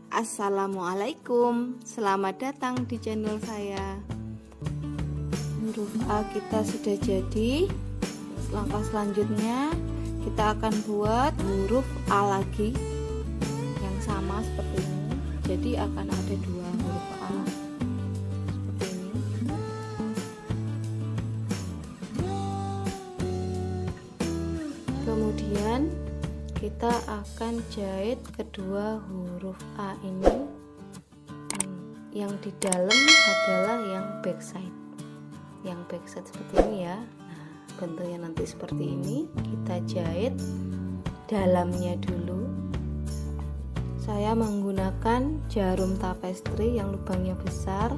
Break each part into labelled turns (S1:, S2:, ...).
S1: Assalamualaikum, selamat datang di channel saya. Huruf A kita sudah jadi. Langkah selanjutnya kita akan buat huruf A lagi yang sama seperti ini. Jadi akan ada dua huruf A seperti ini. Kemudian kita akan jahit kedua huruf A ini. Yang di dalam adalah yang backside. Yang backside seperti ini ya. Nah, bentuknya nanti seperti ini. Kita jahit dalamnya dulu. Saya menggunakan jarum tapestri yang lubangnya besar.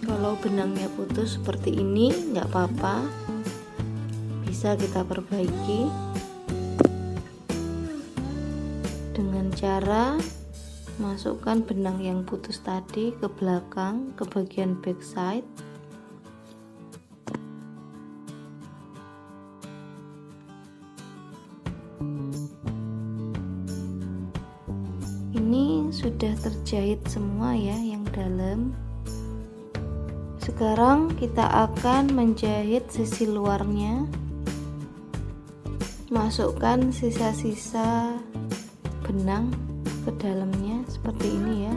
S1: Kalau benangnya putus seperti ini nggak apa-apa, bisa kita perbaiki dengan cara masukkan benang yang putus tadi ke belakang, ke bagian backside. Ini sudah terjahit semua ya yang dalam. Sekarang kita akan menjahit sisi luarnya. Masukkan sisa-sisa benang ke dalamnya seperti ini ya.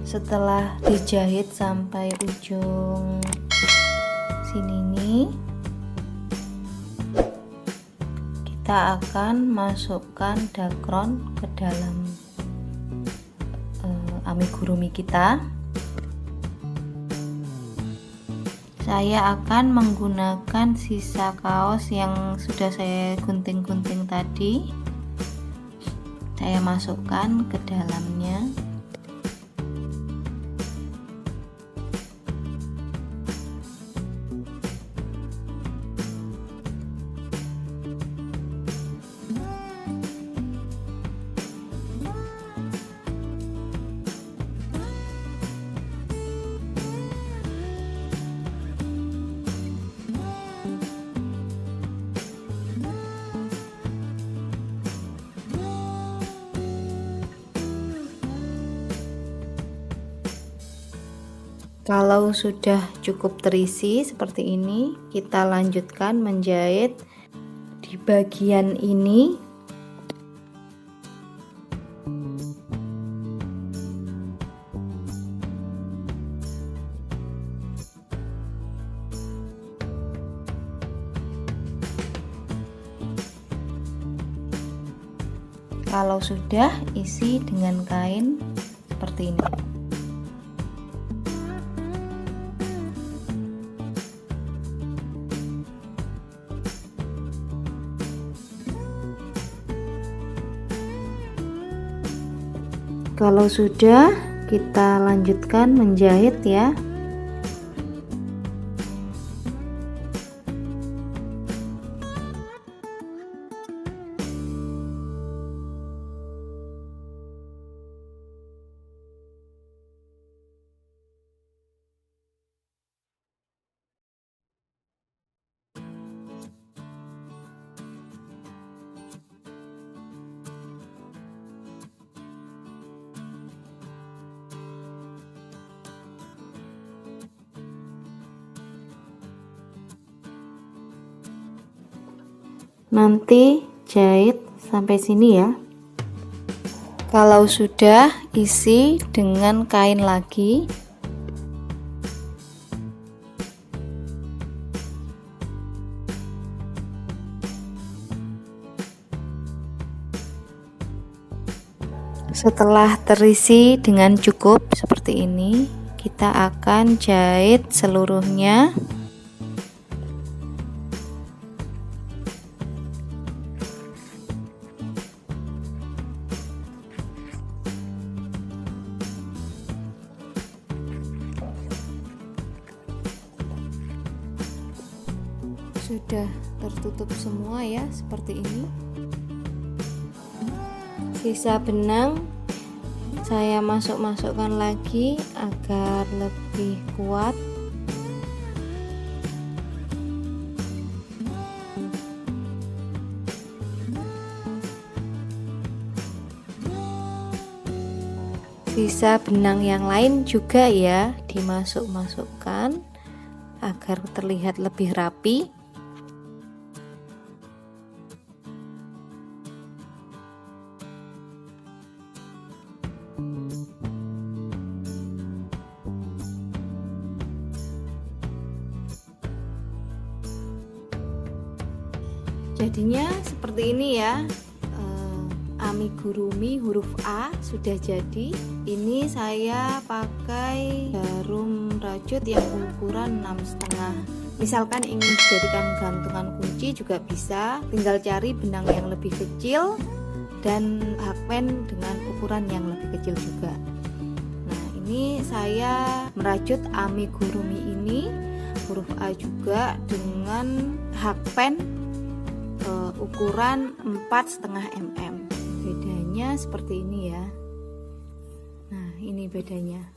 S1: Setelah dijahit sampai ujung sini nih, kita akan masukkan dakron ke dalam amigurumi kita. Saya akan menggunakan sisa kaos yang sudah saya gunting-gunting tadi. Saya masukkan ke dalamnya. Kalau sudah cukup terisi seperti ini, kita lanjutkan menjahit di bagian ini. Kalau sudah, isi dengan kain seperti ini. Kalau sudah, kita lanjutkan menjahit ya. Nanti jahit sampai sini ya. Kalau sudah, isi dengan kain lagi. Setelah terisi dengan cukup seperti ini, kita akan jahit seluruhnya. Sudah tertutup semua ya, seperti ini. Sisa benang saya masukkan lagi agar lebih kuat. Sisa benang yang lain juga ya dimasukkan agar terlihat lebih rapi. Jadinya seperti ini ya. Amigurumi huruf A sudah jadi. Ini saya pakai jarum rajut yang ukuran 6,5. Misalkan ingin dijadikan gantungan kunci juga bisa, tinggal cari benang yang lebih kecil dan hakpen dengan ukuran yang lebih kecil juga. Nah, ini saya merajut amigurumi ini huruf A juga dengan hakpen ukuran 4,5 mm. Bedanya seperti ini ya. Nah, ini bedanya.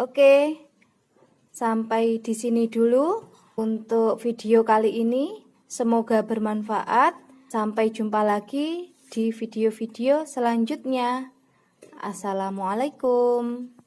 S1: Oke, sampai di sini dulu untuk video kali ini. Semoga bermanfaat. Sampai jumpa lagi di video-video selanjutnya. Assalamualaikum.